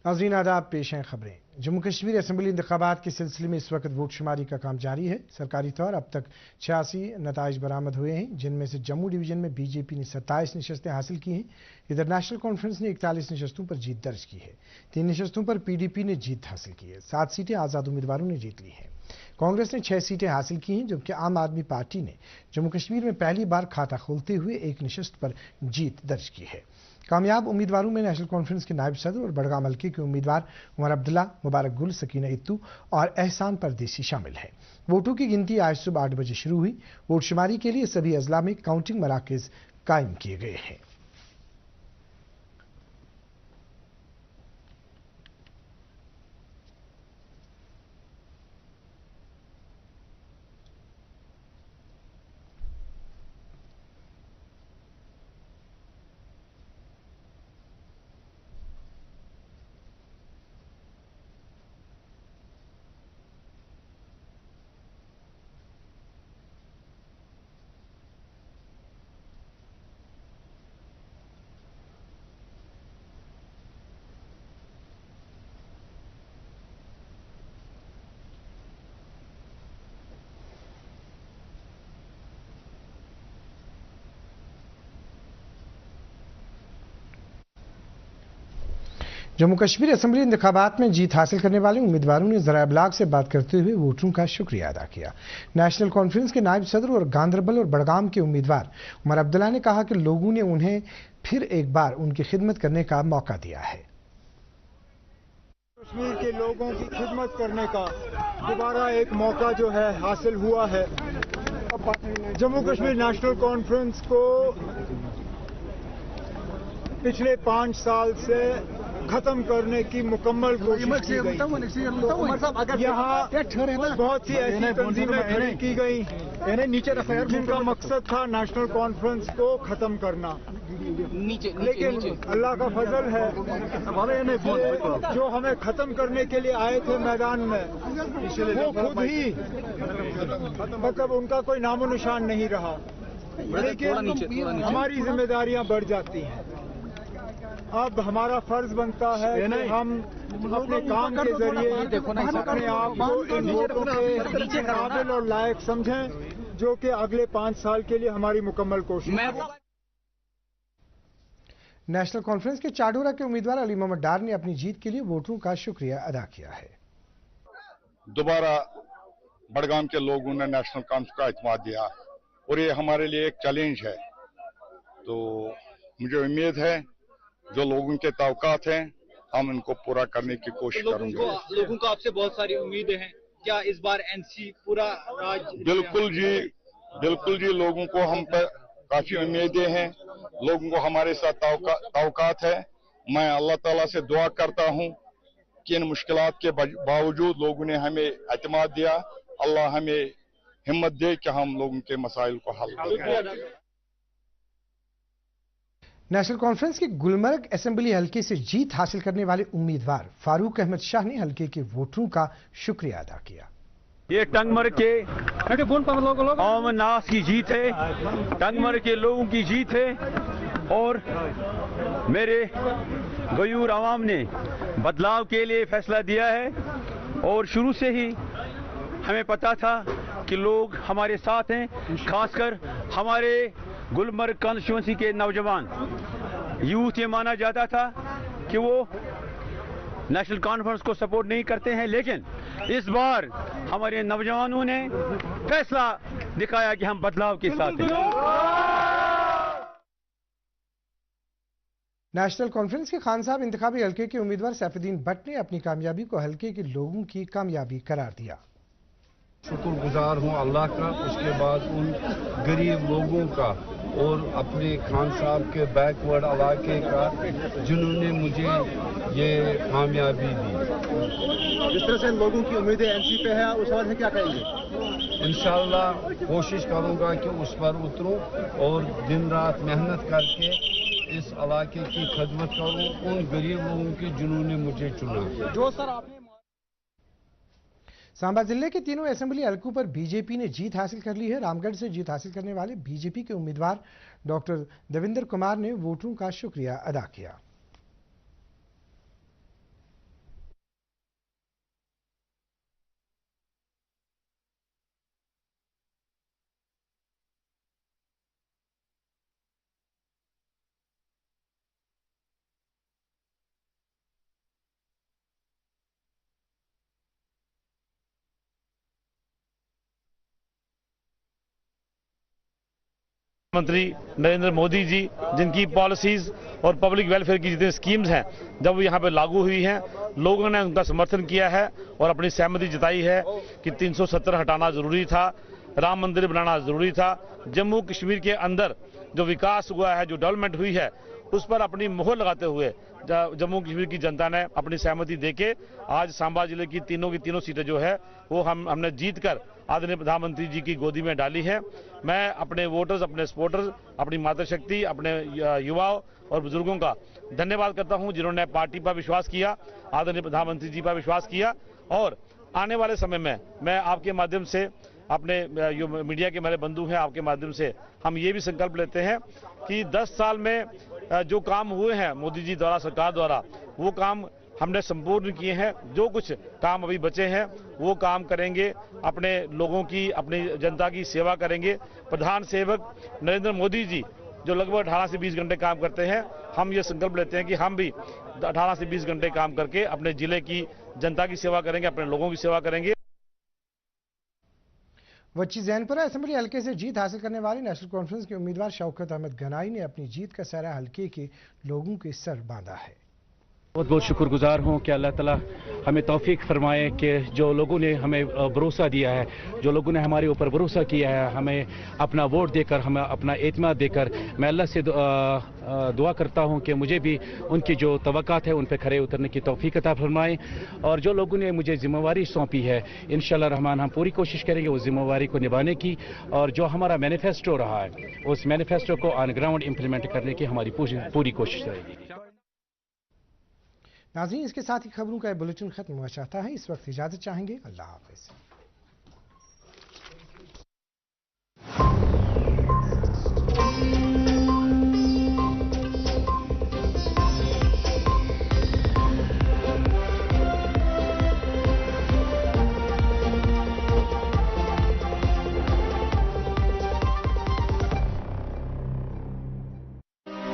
नाज़रीन आदाब, पेश हैं खबरें। जम्मू कश्मीर असेंबली इंतखाबात के सिलसिले में इस वक्त वोट शुमारी का काम जारी है। सरकारी तौर अब तक 86 नताइज बरामद हुए हैं, जिनमें से जम्मू डिवीजन में बीजेपी ने 27 नशस्तें हासिल की हैं। इधर नेशनल कॉन्फ्रेंस ने 41 नशस्तों पर जीत दर्ज की है। 3 नशस्तों पर पीडीपी ने जीत हासिल की है। 7 सीटें आज़ाद उम्मीदवारों ने जीत ली हैं। कांग्रेस ने 6 सीटें हासिल की हैं, जबकि आम आदमी पार्टी ने जम्मू कश्मीर में पहली बार खाता खोलते हुए 1 नशस्त पर जीत दर्ज की है। कामयाब उम्मीदवारों में नेशनल कॉन्फ्रेंस के नायब सदर और बड़गाम हल्के के उम्मीदवार उमर अब्दुल्ला, मुबारक गुल, सकीना इत्तू और एहसान परदेसी शामिल हैं। वोटों की गिनती आज सुबह 8 बजे शुरू हुई। वोट शुमारी के लिए सभी अजला में काउंटिंग मराकज कायम किए गए हैं। जम्मू कश्मीर असेंबली इंतखाबात में जीत हासिल करने वाले उम्मीदवारों ने ज़रा इब्लाग से बात करते हुए वोटरों का शुक्रिया अदा किया। नेशनल कॉन्फ्रेंस के नायब सदर और गांदरबल और बड़गाम के उम्मीदवार उमर अब्दुल्ला ने कहा कि लोगों ने उन्हें फिर एक बार उनकी खिदमत करने का मौका दिया है। कश्मीर के लोगों की खिदमत करने का दोबारा एक मौका जो है हासिल हुआ है। जम्मू कश्मीर नेशनल कॉन्फ्रेंस को पिछले 5 साल से खत्म करने की मुकम्मल कोशिश की गई। यहाँ बहुत सी ऐसी तंजीमें खड़ी की गई जिनका मकसद था नेशनल कॉन्फ्रेंस को खत्म करना। लेकिन अल्लाह का फजल है, जो हमें खत्म करने के लिए आए थे मैदान में, वो खुद ही मतलब उनका कोई नामो निशान नहीं रहा। लेकिन हमारी जिम्मेदारियां बढ़ जाती हैं। अब हमारा फर्ज बनता है कि हम अपने काम के जरिए अपने आप को इन वोटों के काबिल और लायक समझें, जो कि अगले 5 साल के लिए हमारी मुकम्मल कोशिश है। नेशनल कॉन्फ्रेंस के चाडोरा के उम्मीदवार अली मोहम्मद डार ने अपनी जीत के लिए वोटरों का शुक्रिया अदा किया है। दोबारा बड़गाम के लोगों ने नेशनल कॉन्फ्रेंस का एतमाद दिया और ये हमारे लिए एक चैलेंज है। तो मुझे उम्मीद है जो लोगों के तवक्कात हैं हम इनको पूरा करने की कोशिश करेंगे। लोगों को आपसे बहुत सारी उम्मीदें हैं, क्या इस बार एनसी पूरा राज? बिल्कुल जी, लोगों को हम पर काफी उम्मीदें हैं। लोगों को हमारे साथ तवक्कात है। मैं अल्लाह ताला से दुआ करता हूं कि इन मुश्किलात के बावजूद लोगों ने हमें एतमाद दिया। अल्लाह हमें हिम्मत दे कि हम लोगों के मसाइल को हल करें। नेशनल कॉन्फ्रेंस के गुलमर्ग असेंबली हल्के से जीत हासिल करने वाले उम्मीदवार फारूक अहमद शाह ने हल्के के वोटरों का शुक्रिया अदा किया। ये टंगमर्ग के आम नास की जीत है, टंगमर्ग के लोगों की जीत है और मेरे गयूर आवाम ने बदलाव के लिए फैसला दिया है। और शुरू से ही हमें पता था कि लोग हमारे साथ हैं, खासकर हमारे गुलमर्ग कॉन्स्टिट्यूंसी के नौजवान यूथ। ये माना जाता था कि वो नेशनल कॉन्फ्रेंस को सपोर्ट नहीं करते हैं, लेकिन इस बार हमारे नौजवानों ने फैसला दिखाया कि हम बदलाव के साथ हैं। नेशनल कॉन्फ्रेंस के खान साहब इंतखाबी हल्के के उम्मीदवार सैफुद्दीन भट्ट ने अपनी कामयाबी को हल्के के लोगों की कामयाबी करार दिया। शुक्रगुजार हूँ अल्लाह का, उसके बाद उन गरीब लोगों का और अपने खान साहब के बैकवर्ड इलाके का जिन्होंने मुझे ये कामयाबी दी। जिस तरह से लोगों की उम्मीदें एनसी पे है, उस वजह से क्या कहेंगे? इंशाअल्लाह कोशिश करूँगा कि उस पर उतरूँ और दिन रात मेहनत करके इस इलाके की खिदमत करूँ, उन गरीब लोगों की जिन्होंने मुझे चुना। जो सर आपने सांबा जिले के तीनों असेंबली हलकों पर बीजेपी ने जीत हासिल कर ली है। रामगढ़ से जीत हासिल करने वाले बीजेपी के उम्मीदवार डॉक्टर देवेंद्र कुमार ने वोटरों का शुक्रिया अदा किया। मंत्री नरेंद्र मोदी जी जिनकी पॉलिसीज और पब्लिक वेलफेयर की जितनी स्कीम्स हैं जब यहाँ पे लागू हुई हैं लोगों ने उनका समर्थन किया है और अपनी सहमति जताई है कि 370 हटाना जरूरी था, राम मंदिर बनाना जरूरी था। जम्मू कश्मीर के अंदर जो विकास हुआ है, जो डेवलपमेंट हुई है, उस पर अपनी मोहर लगाते हुए जम्मू कश्मीर की जनता ने अपनी सहमति देके आज सांबा जिले की तीनों सीटें जो है वो हमने जीत कर आदरणीय प्रधानमंत्री जी की गोदी में डाली है। मैं अपने वोटर्स, अपने सपोर्टर्स, अपनी मातृशक्ति, अपने युवाओं और बुजुर्गों का धन्यवाद करता हूं जिन्होंने पार्टी पर विश्वास किया, आदरणीय प्रधानमंत्री जी पर विश्वास किया। और आने वाले समय में मैं आपके माध्यम से, अपने मीडिया के मेरे बंधु हैं, आपके माध्यम से हम ये भी संकल्प लेते हैं कि 10 साल में जो काम हुए हैं मोदी जी द्वारा, सरकार द्वारा, वो काम हमने संपूर्ण किए हैं। जो कुछ काम अभी बचे हैं वो काम करेंगे, अपने लोगों की, अपनी जनता की सेवा करेंगे। प्रधान सेवक नरेंद्र मोदी जी जो लगभग 18 से 20 घंटे काम करते हैं, हम ये संकल्प लेते हैं कि हम भी 18 से 20 घंटे काम करके अपने जिले की जनता की सेवा करेंगे, अपने लोगों की सेवा करेंगे। वच्ची जैनपुरा असेंबली हल्के से जीत हासिल करने वाले नेशनल कॉन्फ्रेंस के उम्मीदवार शौकत अहमद गनाई ने अपनी जीत का सारा हल्के के लोगों के सर बांधा है। बहुत बहुत शुक्रगुजार हूँ कि अल्लाह ताला हमें तौफीक फरमाए कि जो लोगों ने हमें भरोसा दिया है, जो लोगों ने हमारे ऊपर भरोसा किया है, हमें अपना वोट देकर, हमें अपना एतमाद देकर, मैं अल्लाह से दुआ करता हूँ कि मुझे भी उनकी जो तवक्कात है उन पर खरे उतरने की तौफीक अता फरमाएं। और जो लोगों ने मुझे जिम्मेवारी सौंपी है, इंशाअल्लाह रहमान हम पूरी कोशिश करेंगे उस जिम्मेवारी को निभाने की। और जो हमारा मैनिफेस्टो रहा है, उस मैनिफेस्टो को ऑन ग्राउंड इम्प्लीमेंट करने की हमारी पूरी कोशिश रहेगी। नाज़रीन, इसके साथ ही खबरों का बुलेटिन खत्म हुआ चाहता है। इस वक्त इजाजत चाहेंगे। अल्लाह हाफिज।